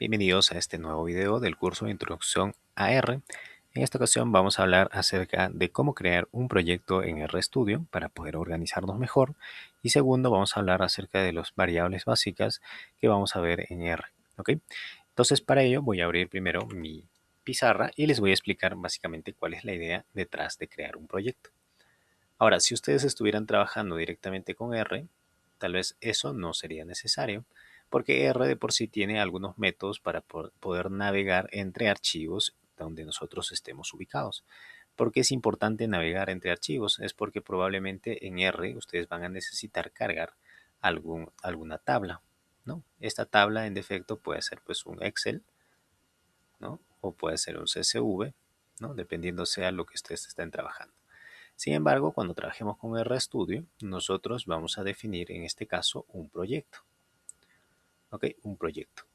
Bienvenidos a este nuevo video del curso de Introducción a R. En esta ocasión vamos a hablar acerca de cómo crear un proyecto en RStudio para poder organizarnos mejor. Y segundo, vamos a hablar acerca de las variables básicas que vamos a ver en R. ¿Ok? Entonces, para ello voy a abrir primero mi pizarra y les voy a explicar básicamente cuál es la idea detrás de crear un proyecto. Ahora, si ustedes estuvieran trabajando directamente con R, tal vez eso no sería necesario, porque R de por sí tiene algunos métodos para poder navegar entre archivos donde nosotros estemos ubicados. ¿Por qué es importante navegar entre archivos? Es porque probablemente en R ustedes van a necesitar cargar alguna tabla, ¿no? Esta tabla en defecto puede ser pues un Excel, ¿no? O puede ser un CSV, ¿no? Dependiendo sea lo que ustedes estén trabajando. Sin embargo, cuando trabajemos con RStudio, nosotros vamos a definir en este caso un proyecto. ¿Ok? Un proyecto.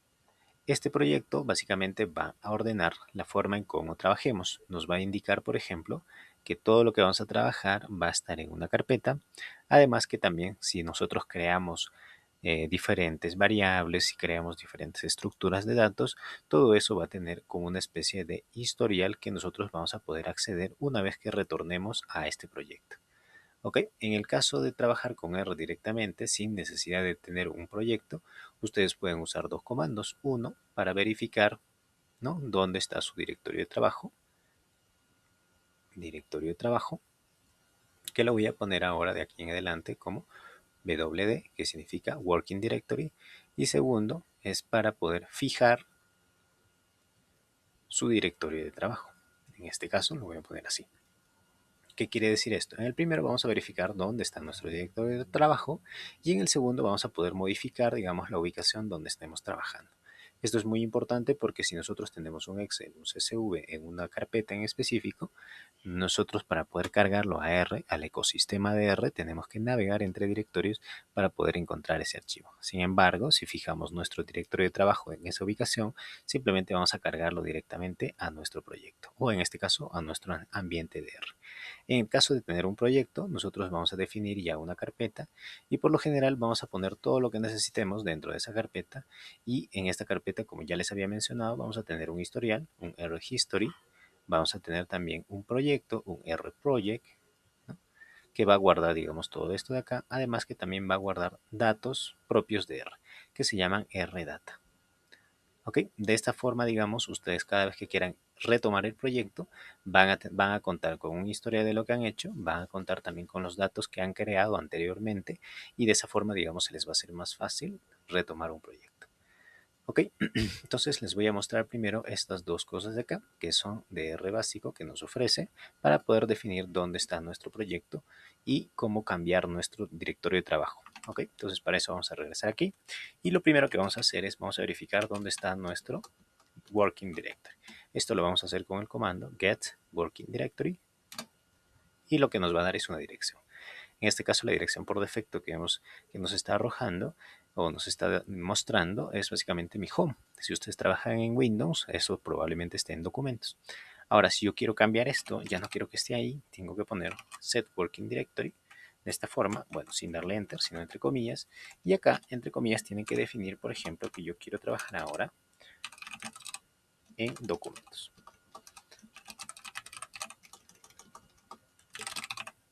Este proyecto básicamente va a ordenar la forma en cómo trabajemos. Nos va a indicar, por ejemplo, que todo lo que vamos a trabajar va a estar en una carpeta. Además que también si nosotros creamos diferentes variables y creamos diferentes estructuras de datos, todo eso va a tener como una especie de historial que nosotros vamos a poder acceder una vez que retornemos a este proyecto. ¿Ok? En el caso de trabajar con R directamente sin necesidad de tener un proyecto, ustedes pueden usar dos comandos. Uno, para verificar, ¿no?, dónde está su directorio de trabajo, que lo voy a poner ahora de aquí en adelante como WD, que significa Working Directory. Y segundo, es para poder fijar su directorio de trabajo. En este caso lo voy a poner así. ¿Qué quiere decir esto? En el primero vamos a verificar dónde está nuestro directorio de trabajo y en el segundo vamos a poder modificar, digamos, la ubicación donde estemos trabajando. Esto es muy importante porque si nosotros tenemos un Excel, un CSV en una carpeta en específico, nosotros para poder cargarlo a R, al ecosistema de R, tenemos que navegar entre directorios para poder encontrar ese archivo. Sin embargo, si fijamos nuestro directorio de trabajo en esa ubicación, simplemente vamos a cargarlo directamente a nuestro proyecto o en este caso a nuestro ambiente de R. En el caso de tener un proyecto, nosotros vamos a definir ya una carpeta y por lo general vamos a poner todo lo que necesitemos dentro de esa carpeta y en esta carpeta, como ya les había mencionado, vamos a tener un historial, un R History, vamos a tener también un proyecto, un R Project, ¿no?, que va a guardar, digamos, todo esto de acá, además que también va a guardar datos propios de R, que se llaman RData. ¿Ok? De esta forma, digamos, ustedes cada vez que quieran retomar el proyecto, van a contar con una historia de lo que han hecho, van a contar también con los datos que han creado anteriormente y de esa forma, digamos, se les va a hacer más fácil retomar un proyecto. ¿Ok? Entonces les voy a mostrar primero estas dos cosas de acá, que son de R básico que nos ofrece para poder definir dónde está nuestro proyecto y cómo cambiar nuestro directorio de trabajo. ¿Ok? Entonces para eso vamos a regresar aquí y lo primero que vamos a hacer es vamos a verificar dónde está nuestro Working Directory. Esto lo vamos a hacer con el comando get working directory y lo que nos va a dar es una dirección. En este caso la dirección por defecto que nos está arrojando o nos está mostrando es básicamente mi home. Si ustedes trabajan en Windows, eso probablemente esté en documentos. Ahora, si yo quiero cambiar esto, ya no quiero que esté ahí, tengo que poner set working directory de esta forma, bueno, sin darle enter, sino entre comillas. Y acá, entre comillas, tienen que definir, por ejemplo, que yo quiero trabajar ahora en documentos.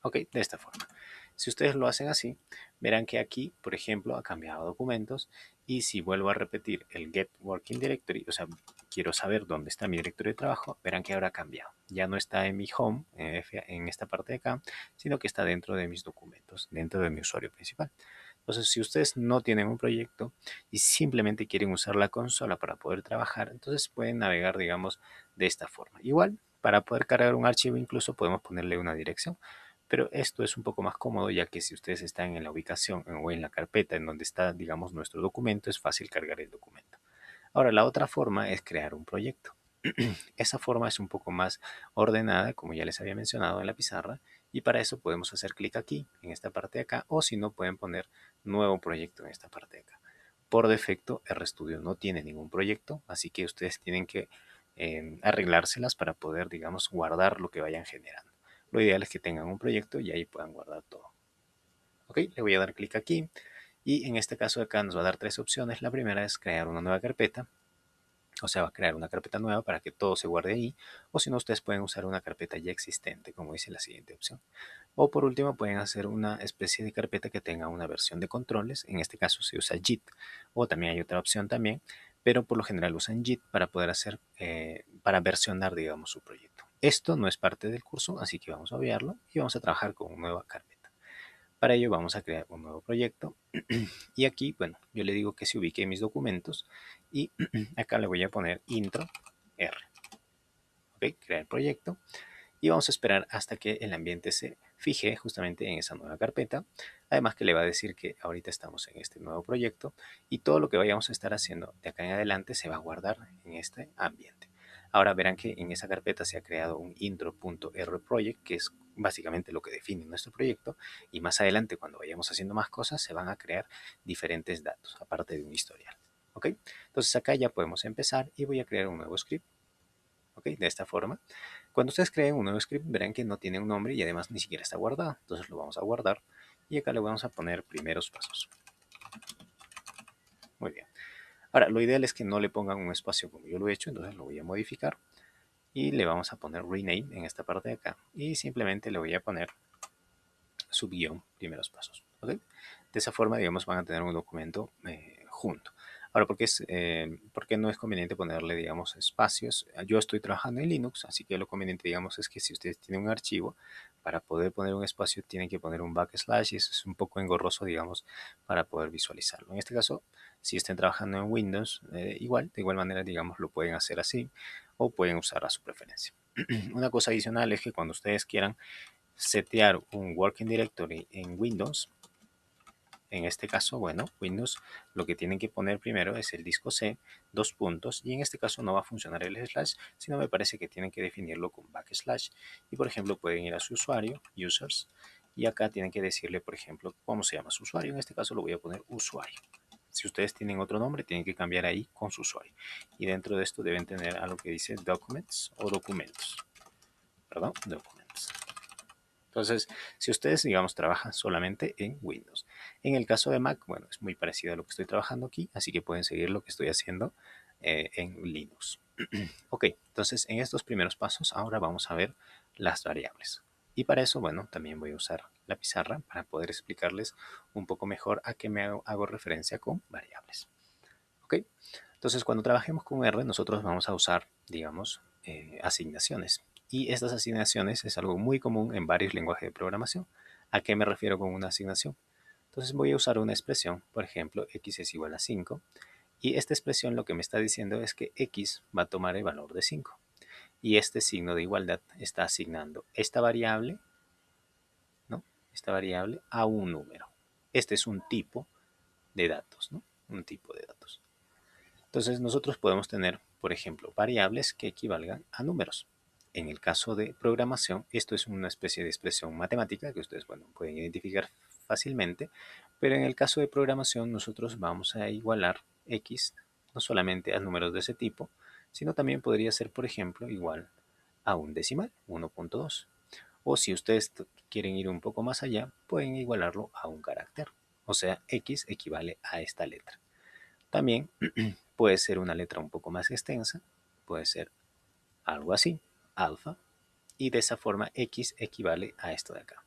Ok, de esta forma. Si ustedes lo hacen así, verán que aquí, por ejemplo, ha cambiado documentos y si vuelvo a repetir el get working directory, o sea, quiero saber dónde está mi directorio de trabajo, verán que ahora ha cambiado. Ya no está en mi home, en esta parte de acá, sino que está dentro de mis documentos, dentro de mi usuario principal. Entonces, si ustedes no tienen un proyecto y simplemente quieren usar la consola para poder trabajar, entonces pueden navegar, digamos, de esta forma. Igual, para poder cargar un archivo incluso podemos ponerle una dirección. Pero esto es un poco más cómodo ya que si ustedes están en la ubicación o en la carpeta en donde está, digamos, nuestro documento, es fácil cargar el documento. Ahora, la otra forma es crear un proyecto. Esa forma es un poco más ordenada, como ya les había mencionado en la pizarra, y para eso podemos hacer clic aquí, en esta parte de acá, o si no, pueden poner nuevo proyecto en esta parte de acá. Por defecto, RStudio no tiene ningún proyecto, así que ustedes tienen que arreglárselas para poder, digamos, guardar lo que vayan generando. Lo ideal es que tengan un proyecto y ahí puedan guardar todo. Ok, le voy a dar clic aquí y en este caso acá nos va a dar tres opciones. La primera es crear una nueva carpeta. O sea, va a crear una carpeta nueva para que todo se guarde ahí. O si no, ustedes pueden usar una carpeta ya existente, como dice la siguiente opción. O por último, pueden hacer una especie de carpeta que tenga una versión de controles. En este caso se usa Git. O también hay otra opción también, pero por lo general usan Git para poder hacer, para versionar, digamos, su proyecto. Esto no es parte del curso, así que vamos a obviarlo y vamos a trabajar con una nueva carpeta. Para ello vamos a crear un nuevo proyecto y aquí, bueno, yo le digo que se ubique en mis documentos y acá le voy a poner intro R. Ok, crear el proyecto y vamos a esperar hasta que el ambiente se fije justamente en esa nueva carpeta. Además que le va a decir que ahorita estamos en este nuevo proyecto y todo lo que vayamos a estar haciendo de acá en adelante se va a guardar en este ambiente. Ahora verán que en esa carpeta se ha creado un intro.rproject, que es básicamente lo que define nuestro proyecto, y más adelante cuando vayamos haciendo más cosas se van a crear diferentes datos, aparte de un historial. ¿Ok? Entonces acá ya podemos empezar y voy a crear un nuevo script. ¿Ok? De esta forma. Cuando ustedes creen un nuevo script, verán que no tiene un nombre y además ni siquiera está guardado. Entonces lo vamos a guardar y acá le vamos a poner primeros pasos. Muy bien. Ahora, lo ideal es que no le pongan un espacio como yo lo he hecho, entonces lo voy a modificar y le vamos a poner rename en esta parte de acá y simplemente le voy a poner subguión primeros pasos. ¿Ok? De esa forma, digamos, van a tener un documento junto. Ahora, ¿por qué no es conveniente ponerle, digamos, espacios? Yo estoy trabajando en Linux, así que lo conveniente, digamos, es que si ustedes tienen un archivo, para poder poner un espacio tienen que poner un backslash y eso es un poco engorroso, digamos, para poder visualizarlo. En este caso, si estén trabajando en Windows, de igual manera, digamos, lo pueden hacer así o pueden usar a su preferencia. Una cosa adicional es que cuando ustedes quieran setear un Working Directory en Windows, en este caso, bueno, Windows lo que tienen que poner primero es el disco C, dos puntos, y en este caso no va a funcionar el slash, sino me parece que tienen que definirlo con backslash. Y por ejemplo, pueden ir a su usuario, users, y acá tienen que decirle, por ejemplo, cómo se llama su usuario. En este caso lo voy a poner usuario. Si ustedes tienen otro nombre, tienen que cambiar ahí con su usuario. Y dentro de esto deben tener algo que dice documents o documentos. Perdón, documents. Entonces, si ustedes, digamos, trabajan solamente en Windows. En el caso de Mac, bueno, es muy parecido a lo que estoy trabajando aquí, así que pueden seguir lo que estoy haciendo en Linux. Ok, entonces en estos primeros pasos ahora vamos a ver las variables. Y para eso, bueno, también voy a usar la pizarra para poder explicarles un poco mejor a qué me hago referencia con variables. Ok, entonces cuando trabajemos con R, nosotros vamos a usar, digamos, asignaciones. Y estas asignaciones es algo muy común en varios lenguajes de programación. ¿A qué me refiero con una asignación? Entonces voy a usar una expresión, por ejemplo, x es igual a 5. Y esta expresión lo que me está diciendo es que x va a tomar el valor de 5. Y este signo de igualdad está asignando esta variable, ¿no? Esta variable a un número. Este es un tipo de datos, ¿no? Un tipo de datos. Entonces nosotros podemos tener, por ejemplo, variables que equivalgan a números. En el caso de programación, esto es una especie de expresión matemática que ustedes, bueno, pueden identificar fácilmente, pero en el caso de programación nosotros vamos a igualar x no solamente a números de ese tipo, sino también podría ser, por ejemplo, igual a un decimal, 1.2. O si ustedes quieren ir un poco más allá, pueden igualarlo a un carácter. O sea, x equivale a esta letra. También puede ser una letra un poco más extensa, puede ser algo así, alfa, y de esa forma x equivale a esto de acá.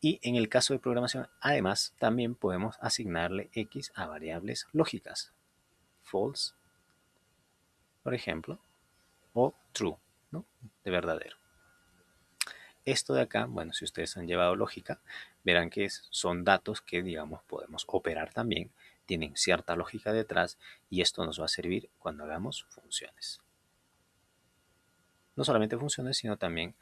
Y en el caso de programación, además, también podemos asignarle x a variables lógicas, false, por ejemplo, o true, ¿no? De verdadero. Esto de acá, bueno, si ustedes han llevado lógica, verán que son datos que, digamos, podemos operar también, tienen cierta lógica detrás y esto nos va a servir cuando hagamos funciones. No solamente funciones, sino también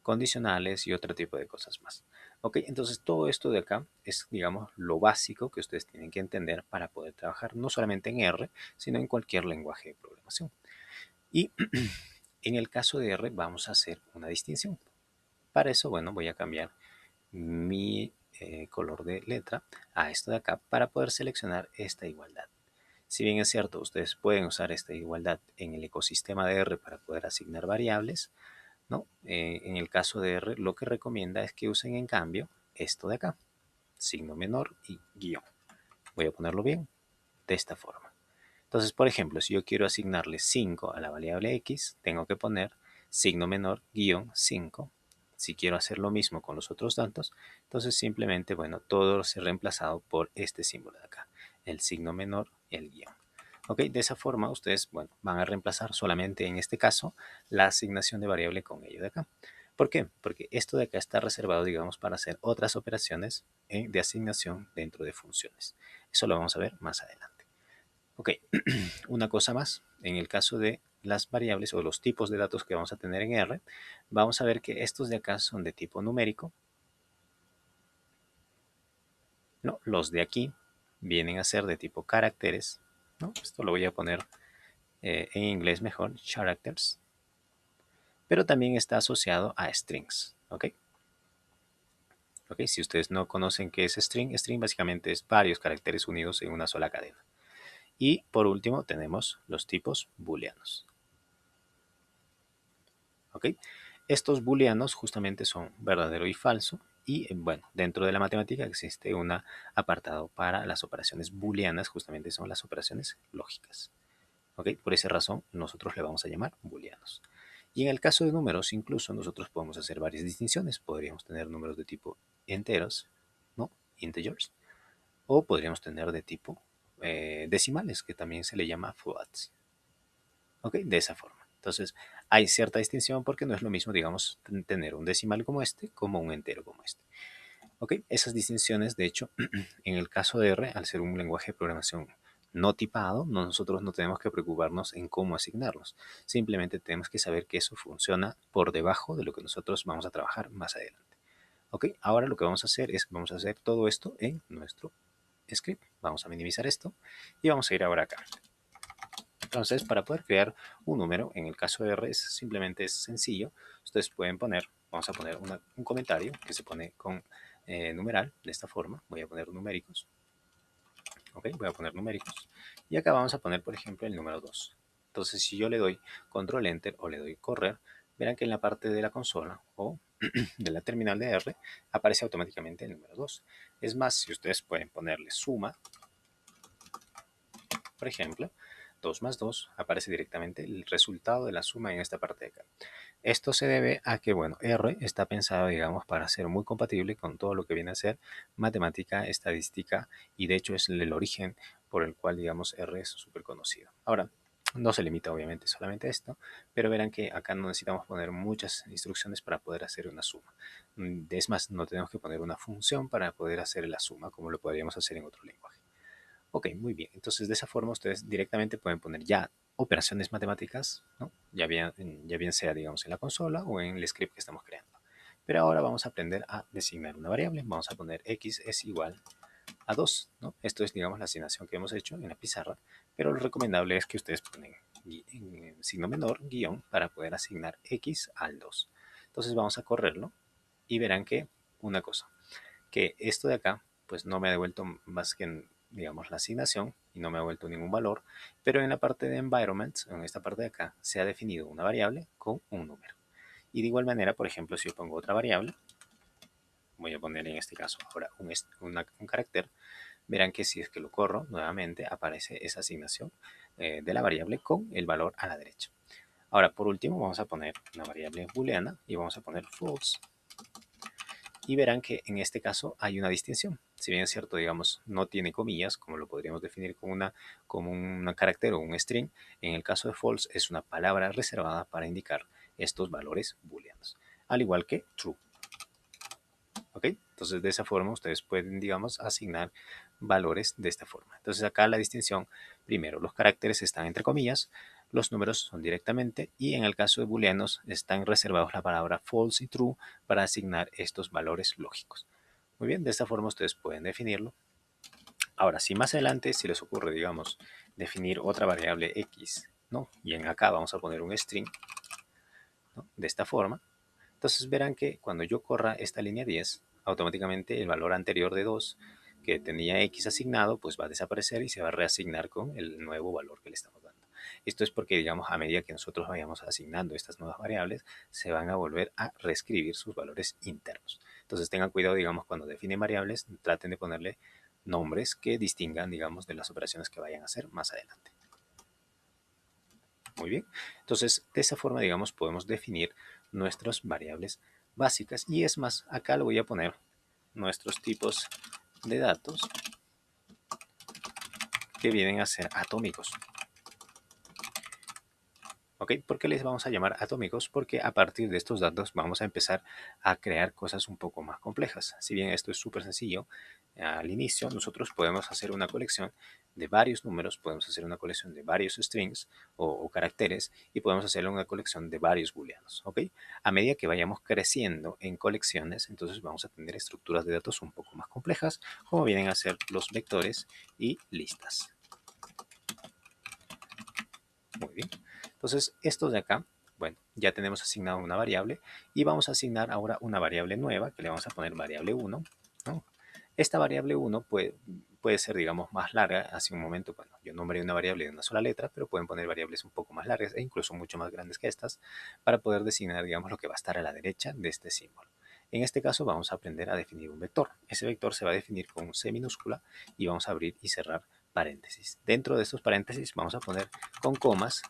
condicionales y otro tipo de cosas más. Ok, entonces todo esto de acá es, digamos, lo básico que ustedes tienen que entender para poder trabajar no solamente en R, sino en cualquier lenguaje de programación. Y en el caso de R vamos a hacer una distinción. Para eso, bueno, voy a cambiar mi color de letra a esto de acá para poder seleccionar esta igualdad. Si bien es cierto, ustedes pueden usar esta igualdad en el ecosistema de R para poder asignar variables, ¿no? En el caso de R, lo que recomienda es que usen en cambio esto de acá, signo menor y guión. Voy a ponerlo bien de esta forma. Entonces, por ejemplo, si yo quiero asignarle 5 a la variable x, tengo que poner signo menor guión 5. Si quiero hacer lo mismo con los otros datos, entonces simplemente, bueno, todo se ha reemplazado por este símbolo de acá, el signo menor y el guión. Ok, de esa forma ustedes, bueno, van a reemplazar solamente en este caso la asignación de variable con ello de acá. ¿Por qué? Porque esto de acá está reservado, digamos, para hacer otras operaciones de asignación dentro de funciones. Eso lo vamos a ver más adelante. Ok, una cosa más, en el caso de las variables o los tipos de datos que vamos a tener en R, vamos a ver que estos de acá son de tipo numérico. No, los de aquí vienen a ser de tipo caracteres. ¿No? Esto lo voy a poner en inglés mejor, characters. Pero también está asociado a strings. ¿Ok? Ok, si ustedes no conocen qué es string, string básicamente es varios caracteres unidos en una sola cadena. Y por último tenemos los tipos booleanos. ¿Ok? Estos booleanos justamente son verdadero y falso. Y bueno, dentro de la matemática existe un apartado para las operaciones booleanas, justamente son las operaciones lógicas. ¿Ok? Por esa razón nosotros le vamos a llamar booleanos. Y en el caso de números, incluso nosotros podemos hacer varias distinciones. Podríamos tener números de tipo enteros, ¿no? Integers. O podríamos tener de tipo decimales, que también se le llama floats. ¿Ok? De esa forma. Entonces, hay cierta distinción porque no es lo mismo, digamos, tener un decimal como este como un entero como este. ¿Ok? Esas distinciones, de hecho, en el caso de R, al ser un lenguaje de programación no tipado, nosotros no tenemos que preocuparnos en cómo asignarlos. Simplemente tenemos que saber que eso funciona por debajo de lo que nosotros vamos a trabajar más adelante. ¿Ok? Ahora lo que vamos a hacer es, vamos a hacer todo esto en nuestro script. Vamos a minimizar esto y vamos a ir ahora acá. Entonces, para poder crear un número, en el caso de R, simplemente es sencillo. Ustedes pueden poner, vamos a poner un comentario que se pone con numeral, de esta forma. Voy a poner numéricos. Ok, voy a poner numéricos. Y acá vamos a poner, por ejemplo, el número 2. Entonces, si yo le doy control enter o le doy correr, verán que en la parte de la consola o de la terminal de R aparece automáticamente el número 2. Es más, si ustedes pueden ponerle suma, por ejemplo, 2 más 2, aparece directamente el resultado de la suma en esta parte de acá. Esto se debe a que, bueno, R está pensado, digamos, para ser muy compatible con todo lo que viene a ser matemática, estadística, y de hecho es el origen por el cual, digamos, R es súper conocido. Ahora, no se limita obviamente solamente a esto, pero verán que acá no necesitamos poner muchas instrucciones para poder hacer una suma. Es más, no tenemos que poner una función para poder hacer la suma como lo podríamos hacer en otro lenguaje. Ok, muy bien. Entonces, de esa forma ustedes directamente pueden poner ya operaciones matemáticas, ¿no? Ya bien sea, digamos, en la consola o en el script que estamos creando. Pero ahora vamos a aprender a designar una variable. Vamos a poner x es igual a 2, ¿no? Esto es, digamos, la asignación que hemos hecho en la pizarra, pero lo recomendable es que ustedes ponen signo menor, guión, para poder asignar x al 2. Entonces vamos a correrlo y verán que una cosa, que esto de acá, pues no me ha devuelto más que, digamos, la asignación y no me ha devuelto ningún valor, pero en la parte de environment, en esta parte de acá, se ha definido una variable con un número. Y de igual manera, por ejemplo, si yo pongo otra variable, voy a poner en este caso ahora un carácter, verán que si es que lo corro nuevamente, aparece esa asignación de la variable con el valor a la derecha. Ahora, por último, vamos a poner una variable booleana y vamos a poner false y verán que en este caso hay una distinción. Si bien es cierto, digamos, no tiene comillas, como lo podríamos definir como un carácter o un string, en el caso de false es una palabra reservada para indicar estos valores booleanos, al igual que true. ¿Ok? Entonces, de esa forma ustedes pueden, digamos, asignar valores de esta forma. Entonces, acá la distinción, primero, los caracteres están entre comillas, los números son directamente y en el caso de booleanos están reservados la palabra false y true para asignar estos valores lógicos. Muy bien, de esta forma ustedes pueden definirlo. Ahora, si más adelante, si les ocurre, digamos, definir otra variable x, ¿no? Y en acá vamos a poner un string, ¿no? De esta forma, entonces verán que cuando yo corra esta línea 10, automáticamente el valor anterior de 2 que tenía x asignado, pues va a desaparecer y se va a reasignar con el nuevo valor que le estamos dando. Esto es porque, digamos, a medida que nosotros vayamos asignando estas nuevas variables, se van a volver a reescribir sus valores internos. Entonces tengan cuidado, digamos, cuando definen variables, traten de ponerle nombres que distingan, digamos, de las operaciones que vayan a hacer más adelante. Muy bien. Entonces, de esa forma, digamos, podemos definir nuestras variables básicas. Y es más, acá le voy a poner nuestros tipos de datos que vienen a ser atómicos. ¿Ok? ¿Por qué les vamos a llamar atómicos? Porque a partir de estos datos vamos a empezar a crear cosas un poco más complejas. Si bien esto es súper sencillo, al inicio nosotros podemos hacer una colección de varios números, podemos hacer una colección de varios strings o caracteres y podemos hacer una colección de varios booleanos. ¿Ok? A medida que vayamos creciendo en colecciones, entonces vamos a tener estructuras de datos un poco más complejas, como vienen a ser los vectores y listas. Muy bien. Entonces, estos de acá, bueno, ya tenemos asignado una variable y vamos a asignar ahora una variable nueva que le vamos a poner variable 1, ¿no? Esta variable 1 puede ser, digamos, más larga. Hace un momento, bueno, yo nombré una variable de una sola letra, pero pueden poner variables un poco más largas e incluso mucho más grandes que estas para poder designar, digamos, lo que va a estar a la derecha de este símbolo. En este caso vamos a aprender a definir un vector. Ese vector se va a definir con un C minúscula y vamos a abrir y cerrar paréntesis. Dentro de estos paréntesis vamos a poner con comas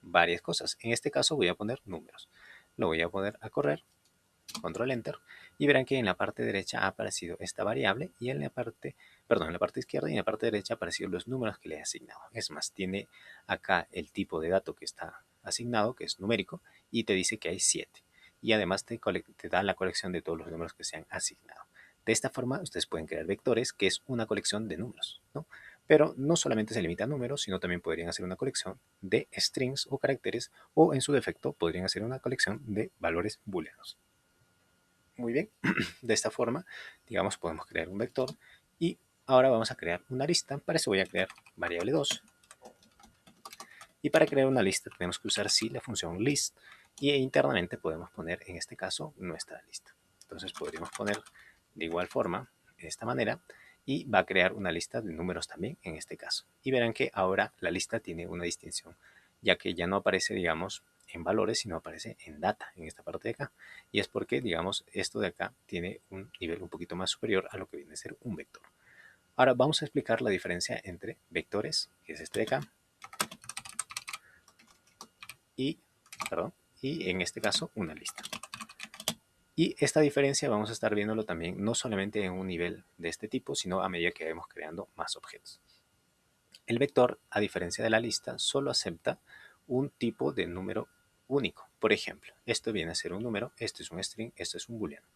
varias cosas. En este caso voy a poner números. Lo voy a poner a correr, control enter, y verán que en la parte derecha ha aparecido esta variable y en la parte, perdón, en la parte izquierda y en la parte derecha han aparecido los números que le he asignado. Es más, tiene acá el tipo de dato que está asignado, que es numérico, y te dice que hay 7. Y además te da la colección de todos los números que se han asignado. De esta forma, ustedes pueden crear vectores, que es una colección de números, ¿no? Pero no solamente se limita a números, sino también podrían hacer una colección de strings o caracteres, o en su defecto podrían hacer una colección de valores booleanos. Muy bien, de esta forma, digamos, podemos crear un vector y ahora vamos a crear una lista. Para eso voy a crear variable 2. Y para crear una lista tenemos que usar sí la función list y internamente podemos poner en este caso nuestra lista. Entonces podríamos poner de igual forma, de esta manera, y va a crear una lista de números también en este caso. Y verán que ahora la lista tiene una distinción, ya que ya no aparece, digamos, en valores, sino aparece en data, en esta parte de acá. Y es porque, digamos, esto de acá tiene un nivel un poquito más superior a lo que viene a ser un vector. Ahora vamos a explicar la diferencia entre vectores, que es este de acá, y, perdón, y en este caso una lista. Y esta diferencia vamos a estar viéndolo también no solamente en un nivel de este tipo, sino a medida que vayamos creando más objetos. El vector, a diferencia de la lista, solo acepta un tipo de número único. Por ejemplo, esto viene a ser un número, esto es un string, esto es un booleano.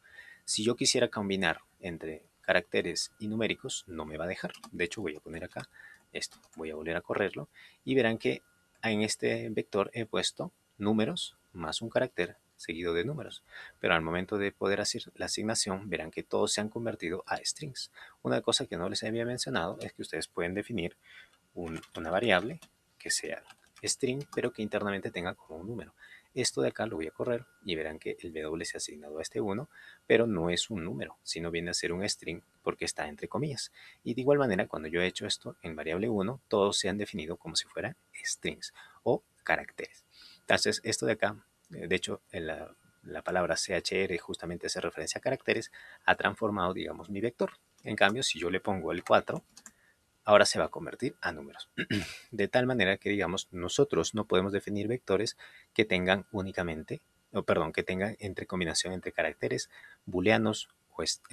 Si yo quisiera combinar entre caracteres y numéricos, no me va a dejar. De hecho, voy a poner acá esto. Voy a volver a correrlo y verán que en este vector he puesto números más un carácter seguido de números. Pero al momento de poder hacer la asignación, verán que todos se han convertido a strings. Una cosa que no les había mencionado es que ustedes pueden definir una variable que sea string, pero que internamente tenga como un número. Esto de acá lo voy a correr y verán que el W se ha asignado a este 1, pero no es un número, sino viene a ser un string porque está entre comillas. Y de igual manera, cuando yo he hecho esto en variable 1, todos se han definido como si fueran strings o caracteres. Entonces, esto de acá, de hecho, la palabra CHR justamente hace referencia a caracteres, ha transformado, digamos, mi vector. En cambio, si yo le pongo el 4, ahora se va a convertir a números. De tal manera que, digamos, nosotros no podemos definir vectores que tengan únicamente, o perdón, que tengan entre combinación entre caracteres booleanos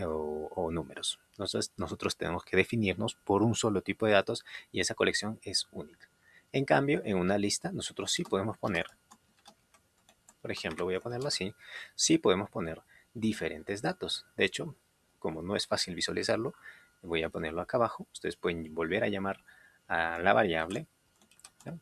o números. Entonces, nosotros tenemos que definirnos por un solo tipo de datos y esa colección es única. En cambio, en una lista, nosotros sí podemos poner, por ejemplo, voy a ponerlo así, sí podemos poner diferentes datos. De hecho, como no es fácil visualizarlo, voy a ponerlo acá abajo. Ustedes pueden volver a llamar a la variable, ¿no?,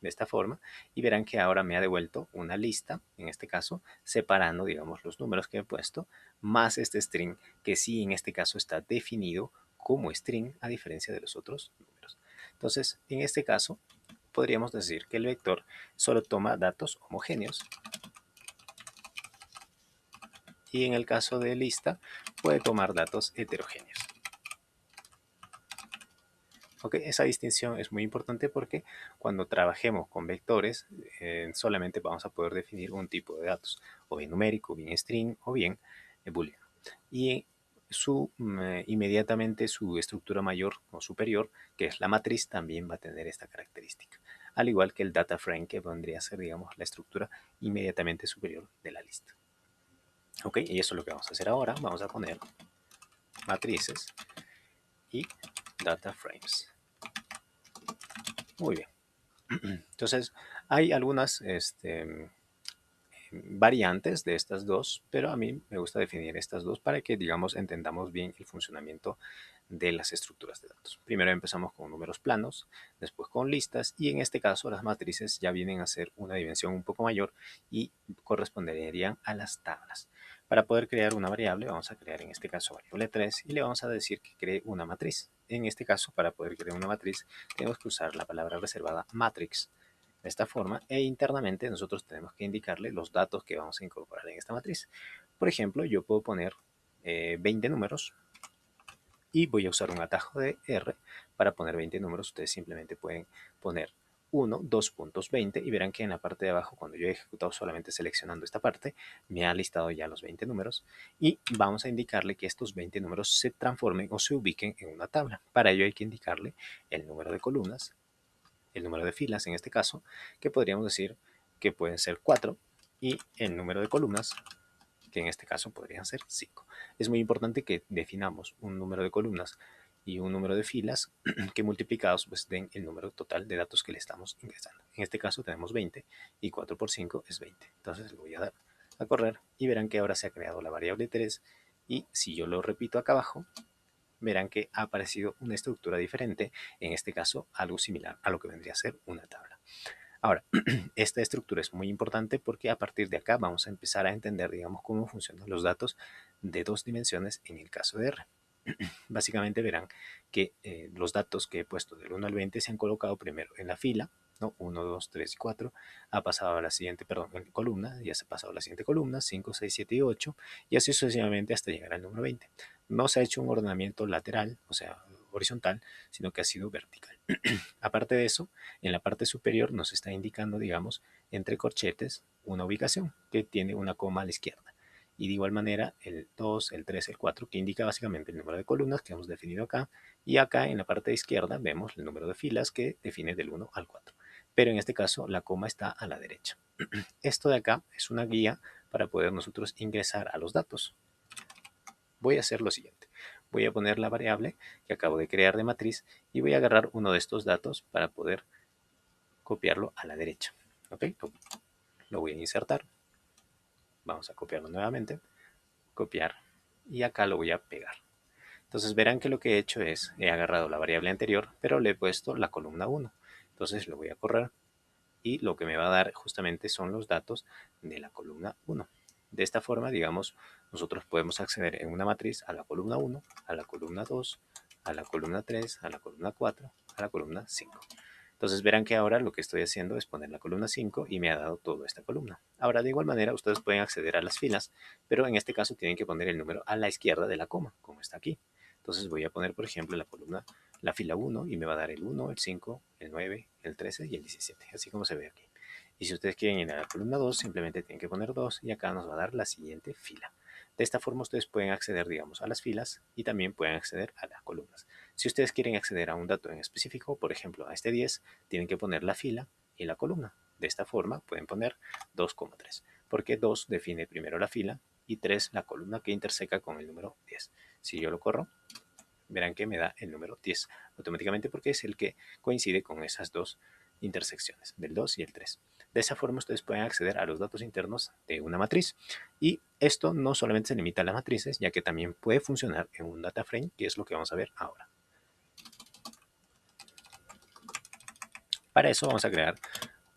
de esta forma y verán que ahora me ha devuelto una lista, en este caso, separando, digamos, los números que he puesto, más este string, que sí en este caso está definido como string a diferencia de los otros números. Entonces, en este caso, podríamos decir que el vector solo toma datos homogéneos y en el caso de lista puede tomar datos heterogéneos. Okay, esa distinción es muy importante porque cuando trabajemos con vectores solamente vamos a poder definir un tipo de datos, o bien numérico, o bien string, o bien booleano. Y inmediatamente su estructura mayor o superior, que es la matriz, también va a tener esta característica. al igual que el data frame, que vendría a ser, digamos, la estructura inmediatamente superior de la lista. Ok, y eso es lo que vamos a hacer ahora. Vamos a poner matrices y data frames. Muy bien. Entonces, hay algunas variantes de estas dos, pero a mí me gusta definir estas dos para que, digamos, entendamos bien el funcionamiento de las estructuras de datos. Primero empezamos con números planos, después con listas, y en este caso las matrices ya vienen a ser una dimensión un poco mayor y corresponderían a las tablas. Para poder crear una variable, vamos a crear en este caso variable 3 y le vamos a decir que cree una matriz. En este caso, para poder crear una matriz, tenemos que usar la palabra reservada matrix de esta forma, e internamente nosotros tenemos que indicarle los datos que vamos a incorporar en esta matriz. Por ejemplo, yo puedo poner 20 números y voy a usar un atajo de R para poner 20 números. Ustedes simplemente pueden poner 1, 2 puntos 20 y verán que en la parte de abajo, cuando yo he ejecutado solamente seleccionando esta parte, me ha listado ya los 20 números y vamos a indicarle que estos 20 números se transformen o se ubiquen en una tabla. Para ello hay que indicarle el número de columnas, el número de filas en este caso, que podríamos decir que pueden ser 4, y el número de columnas, que en este caso podrían ser 5. Es muy importante que definamos un número de columnas y un número de filas que multiplicados pues den el número total de datos que le estamos ingresando. En este caso tenemos 20 y 4 por 5 es 20. Entonces le voy a dar a correr y verán que ahora se ha creado la variable 3, y si yo lo repito acá abajo, verán que ha aparecido una estructura diferente, en este caso algo similar a lo que vendría a ser una tabla. Ahora, esta estructura es muy importante porque a partir de acá vamos a empezar a entender, digamos, cómo funcionan los datos de dos dimensiones en el caso de R. Básicamente verán que los datos que he puesto del 1 al 20 se han colocado primero en la fila, ¿no? 1, 2, 3 y 4, ha pasado a la siguiente, perdón, en columna, ya se ha pasado a la siguiente columna, 5, 6, 7 y 8, y así sucesivamente hasta llegar al número 20. No se ha hecho un ordenamiento lateral, o sea, horizontal, sino que ha sido vertical. Aparte de eso, en la parte superior nos está indicando, digamos, entre corchetes, una ubicación que tiene una coma a la izquierda. Y de igual manera el 2, el 3, el 4, que indica básicamente el número de columnas que hemos definido acá. Y acá en la parte izquierda vemos el número de filas que define del 1 al 4. Pero en este caso la coma está a la derecha. Esto de acá es una guía para poder nosotros ingresar a los datos. Voy a hacer lo siguiente. Voy a poner la variable que acabo de crear de matriz y voy a agarrar uno de estos datos para poder copiarlo a la derecha. ¿Ok? Lo voy a insertar. Vamos a copiarlo nuevamente. Copiar. Y acá lo voy a pegar. Entonces verán que lo que he hecho es, he agarrado la variable anterior, pero le he puesto la columna 1. Entonces lo voy a correr y lo que me va a dar justamente son los datos de la columna 1. De esta forma, digamos, nosotros podemos acceder en una matriz a la columna 1, a la columna 2, a la columna 3, a la columna 4, a la columna 5. Entonces verán que ahora lo que estoy haciendo es poner la columna 5 y me ha dado toda esta columna. Ahora de igual manera ustedes pueden acceder a las filas, pero en este caso tienen que poner el número a la izquierda de la coma, como está aquí. Entonces voy a poner, por ejemplo, la fila 1 y me va a dar el 1, el 5, el 9, el 13 y el 17, así como se ve aquí. Y si ustedes quieren ir a la columna 2, simplemente tienen que poner 2 y acá nos va a dar la siguiente fila. De esta forma ustedes pueden acceder, digamos, a las filas y también pueden acceder a las columnas. Si ustedes quieren acceder a un dato en específico, por ejemplo, a este 10, tienen que poner la fila y la columna. De esta forma pueden poner 2,3, porque 2 define primero la fila y 3 la columna que interseca con el número 10. Si yo lo corro, verán que me da el número 10 automáticamente porque es el que coincide con esas dos intersecciones, del 2 y el 3. De esa forma ustedes pueden acceder a los datos internos de una matriz. Y esto no solamente se limita a las matrices, ya que también puede funcionar en un data frame, que es lo que vamos a ver ahora. Para eso vamos a crear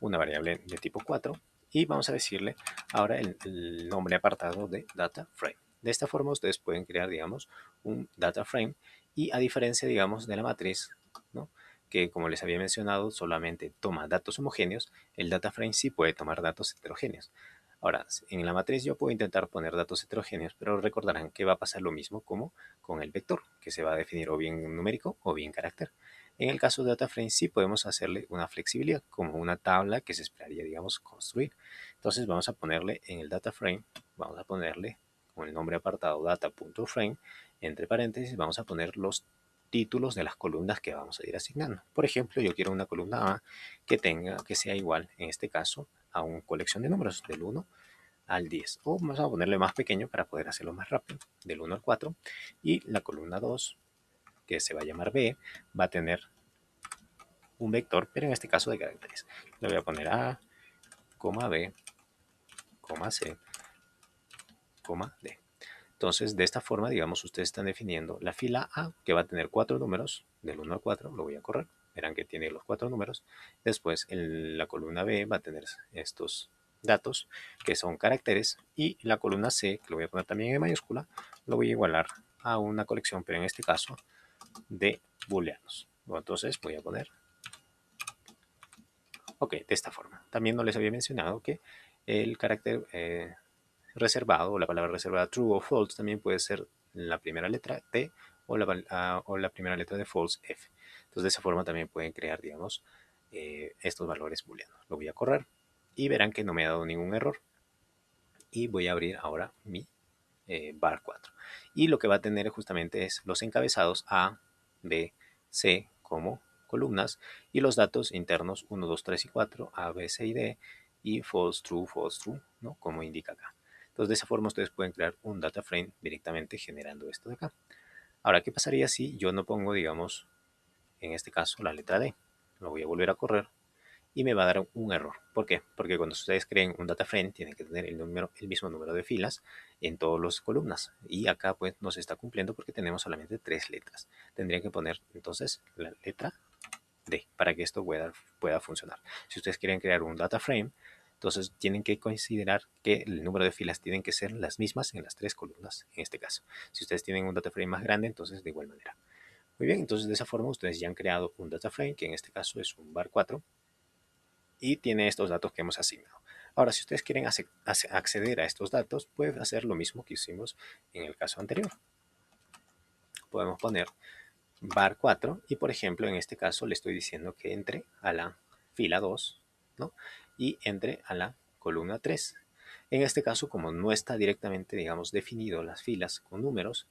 una variable de tipo 4 y vamos a decirle ahora el nombre apartado de data frame. De esta forma ustedes pueden crear, digamos, un data frame y a diferencia, digamos, de la matriz, ¿no?, que como les había mencionado solamente toma datos homogéneos, el data frame sí puede tomar datos heterogéneos. Ahora, en la matriz yo puedo intentar poner datos heterogéneos, pero recordarán que va a pasar lo mismo como con el vector, que se va a definir o bien numérico o bien carácter. En el caso de DataFrame sí podemos hacerle una flexibilidad, como una tabla que se esperaría, digamos, construir. Entonces vamos a ponerle en el DataFrame, vamos a ponerle con el nombre apartado data.frame, entre paréntesis vamos a poner los títulos de las columnas que vamos a ir asignando. Por ejemplo, yo quiero una columna A que sea igual, en este caso, a una colección de números del 1 al 10. O vamos a ponerle más pequeño para poder hacerlo más rápido, del 1 al 4. Y la columna 2, que se va a llamar B, va a tener un vector, pero en este caso de caracteres. Le voy a poner A, B, C, D. Entonces, de esta forma, digamos, ustedes están definiendo la fila A, que va a tener 4 números, del 1 al 4, lo voy a correr. Verán que tiene los 4 números. Después, la columna B va a tener estos datos, que son caracteres. Y la columna C, que lo voy a poner también en mayúscula, lo voy a igualar a una colección, pero en este caso, de booleanos. Entonces, voy a poner, ok, de esta forma. También no les había mencionado que el carácter reservado, o la palabra reservada true o false, también puede ser la primera letra T o la primera letra de false F. Entonces, de esa forma también pueden crear, digamos, estos valores booleanos. Lo voy a correr y verán que no me ha dado ningún error. Y voy a abrir ahora mi bar 4. Y lo que va a tener justamente es los encabezados A, B, C como columnas y los datos internos 1, 2, 3 y 4, A, B, C y D, y false, true, ¿no? Como indica acá. Entonces, de esa forma ustedes pueden crear un data frame directamente generando esto de acá. Ahora, ¿qué pasaría si yo no pongo, digamos, en este caso, la letra D? Lo voy a volver a correr y me va a dar un error. ¿Por qué? Porque cuando ustedes creen un data frame tienen que tener el mismo número de filas en todas las columnas. Y acá pues no se está cumpliendo porque tenemos solamente 3 letras. Tendrían que poner entonces la letra D para que esto pueda funcionar. Si ustedes quieren crear un data frame, entonces tienen que considerar que el número de filas tienen que ser las mismas en las 3 columnas, en este caso. Si ustedes tienen un data frame más grande, entonces de igual manera. Muy bien, entonces de esa forma ustedes ya han creado un data frame, que en este caso es un bar 4, y tiene estos datos que hemos asignado. Ahora, si ustedes quieren acceder a estos datos, pueden hacer lo mismo que hicimos en el caso anterior. Podemos poner bar 4 y, por ejemplo, en este caso le estoy diciendo que entre a la fila 2, ¿no? Y entre a la columna 3. En este caso, como no está directamente, digamos, definido las filas con números,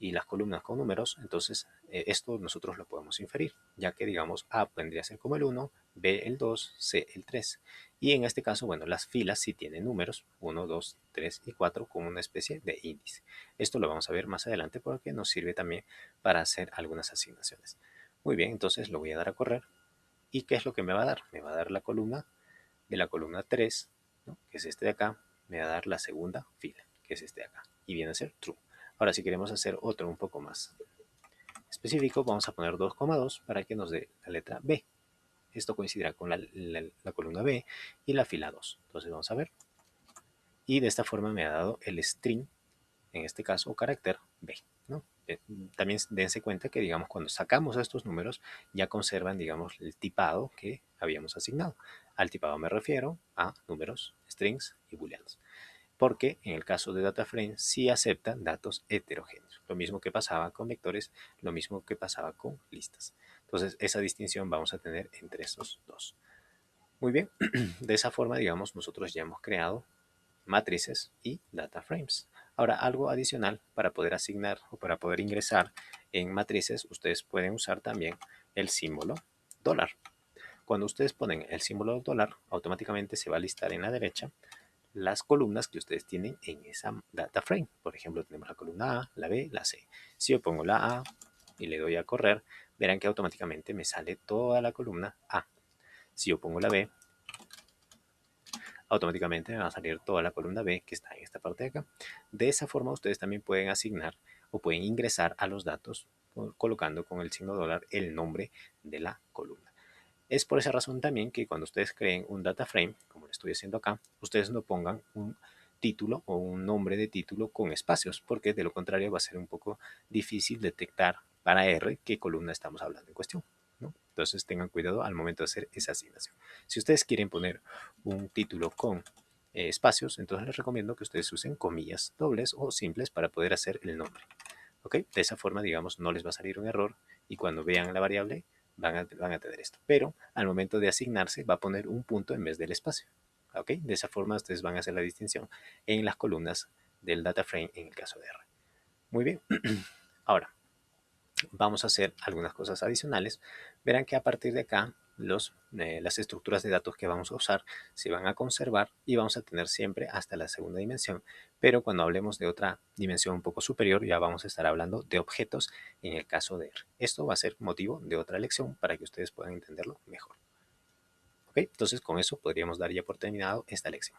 y las columnas con números, entonces esto nosotros lo podemos inferir, ya que digamos A vendría a ser como el 1, B el 2, C el 3. Y en este caso, bueno, las filas sí tienen números, 1, 2, 3 y 4 como una especie de índice. Esto lo vamos a ver más adelante porque nos sirve también para hacer algunas asignaciones. Muy bien, entonces lo voy a dar a correr. ¿Y qué es lo que me va a dar? Me va a dar la columna de la columna 3, ¿no? Que es este de acá, me va a dar la segunda fila, que es este de acá, y viene a ser true. Ahora, si queremos hacer otro un poco más específico, vamos a poner 2,2 para que nos dé la letra B. Esto coincidirá con la columna B y la fila 2. Entonces vamos a ver. Y de esta forma me ha dado el string, en este caso, o carácter B, ¿no? También dense cuenta que, digamos, cuando sacamos estos números, ya conservan, digamos, el tipado que habíamos asignado. Al tipado me refiero a números, strings y booleanos. Porque en el caso de DataFrame sí acepta datos heterogéneos. Lo mismo que pasaba con vectores, lo mismo que pasaba con listas. Entonces, esa distinción vamos a tener entre esos dos. Muy bien, de esa forma, digamos, nosotros ya hemos creado matrices y data frames. Ahora, algo adicional para poder asignar o para poder ingresar en matrices, ustedes pueden usar también el símbolo dólar. Cuando ustedes ponen el símbolo dólar, automáticamente se va a listar en la derecha las columnas que ustedes tienen en esa data frame. Por ejemplo, tenemos la columna A, la B, la C. Si yo pongo la A y le doy a correr, verán que automáticamente me sale toda la columna A. Si yo pongo la B, automáticamente me va a salir toda la columna B que está en esta parte de acá. De esa forma ustedes también pueden asignar o pueden ingresar a los datos colocando con el signo dólar el nombre de la columna. Es por esa razón también que cuando ustedes creen un data frame, como lo estoy haciendo acá, ustedes no pongan un título o un nombre de título con espacios, porque de lo contrario va a ser un poco difícil detectar para R qué columna estamos hablando en cuestión, ¿no? Entonces tengan cuidado al momento de hacer esa asignación. Si ustedes quieren poner un título con espacios, entonces les recomiendo que ustedes usen comillas dobles o simples para poder hacer el nombre. ¿Ok? De esa forma, digamos, no les va a salir un error y cuando vean la variable van a tener esto. Pero al momento de asignarse va a poner un punto en vez del espacio. ¿Ok? De esa forma ustedes van a hacer la distinción en las columnas del data frame en el caso de R. Muy bien. Ahora, vamos a hacer algunas cosas adicionales. Verán que a partir de acá las estructuras de datos que vamos a usar se van a conservar y vamos a tener siempre hasta la segunda dimensión, pero cuando hablemos de otra dimensión un poco superior ya vamos a estar hablando de objetos en el caso de R. Esto va a ser motivo de otra lección para que ustedes puedan entenderlo mejor. ¿Ok? Entonces con eso podríamos dar ya por terminado esta lección.